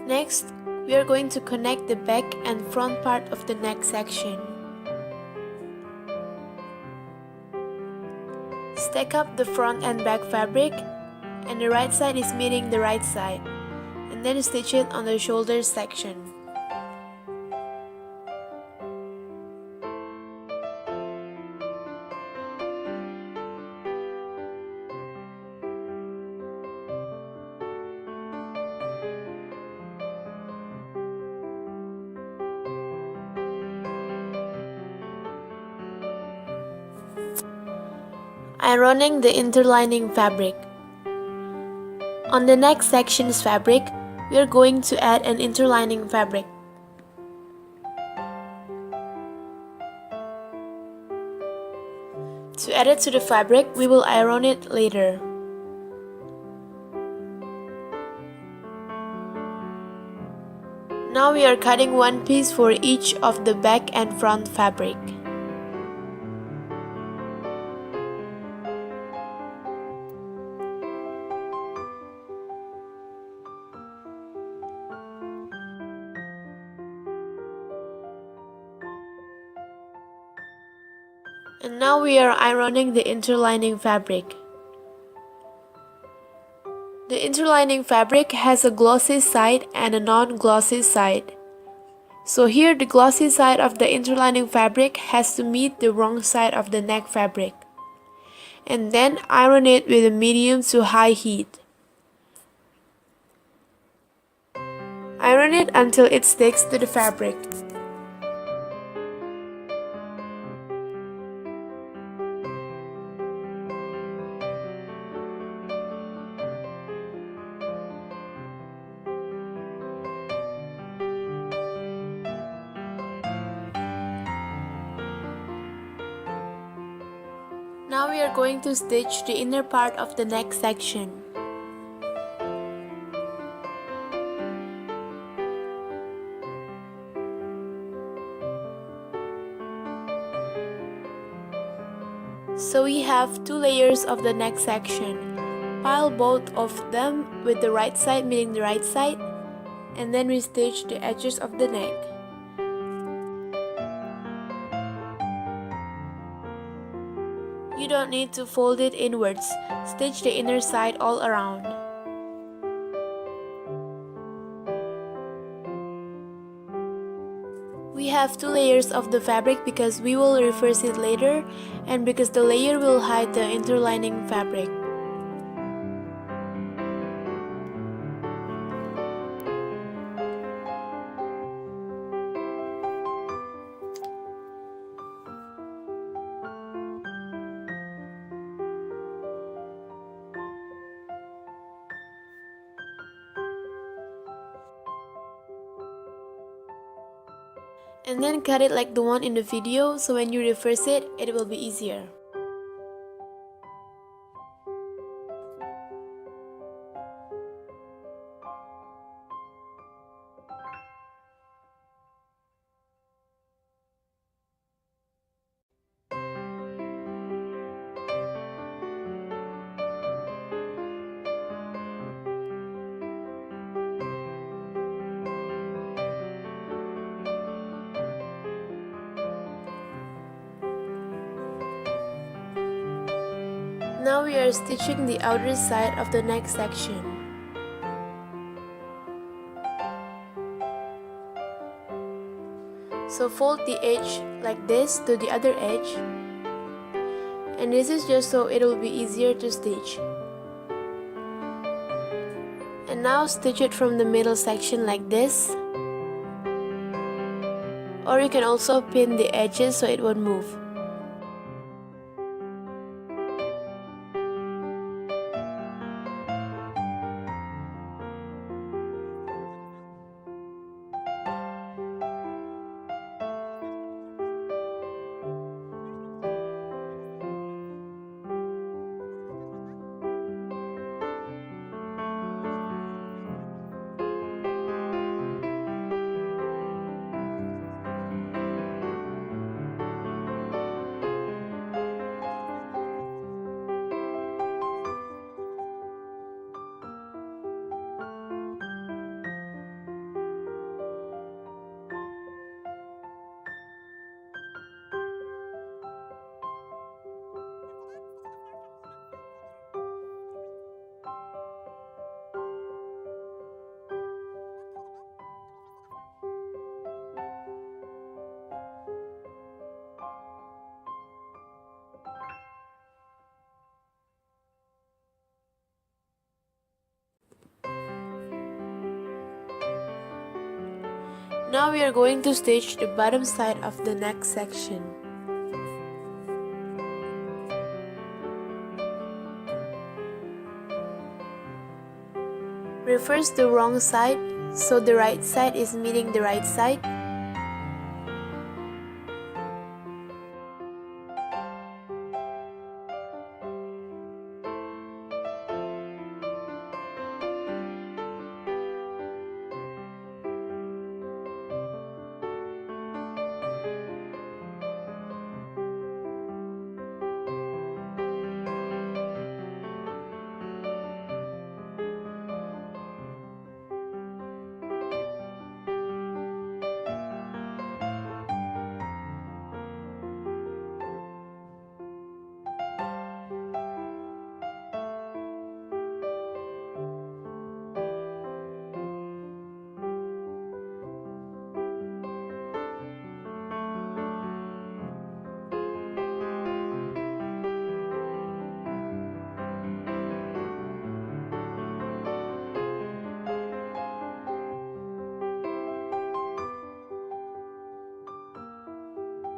Next, we are going to connect the back and front part of the neck section. Stack up the front and back fabric, and the right side is meeting the right side, and then stitch it on the shoulders section. Ironing the interlining fabric. On the neck section's fabric, we are going to add an interlining fabric. To add it to the fabric, we will iron it later. Now we are cutting one piece for each of the back and front fabric. And now we are ironing the interlining fabric. The interlining fabric has a glossy side and a non-glossy side. So here the glossy side of the interlining fabric has to meet the wrong side of the neck fabric. And then iron it with a medium to high heat. Iron it until it sticks to the fabric. Now we are going to stitch the inner part of the neck section. So we have two layers of the neck section. Pile both of them with the right side meeting the right side, and then we stitch the edges of the neck. You don't need to fold it inwards, stitch the inner side all around. We have two layers of the fabric because we will reverse it later and because the layer will hide the interlining fabric. And then cut it like the one in the video, so when you reverse it, it will be easier. Now we are stitching the outer side of the neck section. So fold the edge like this to the other edge, and this is just so it will be easier to stitch. And now stitch it from the middle section like this, or you can also pin the edges so it won't move. Now we are going to stitch the bottom side of the neck section. Reverse the wrong side so the right side is meeting the right side.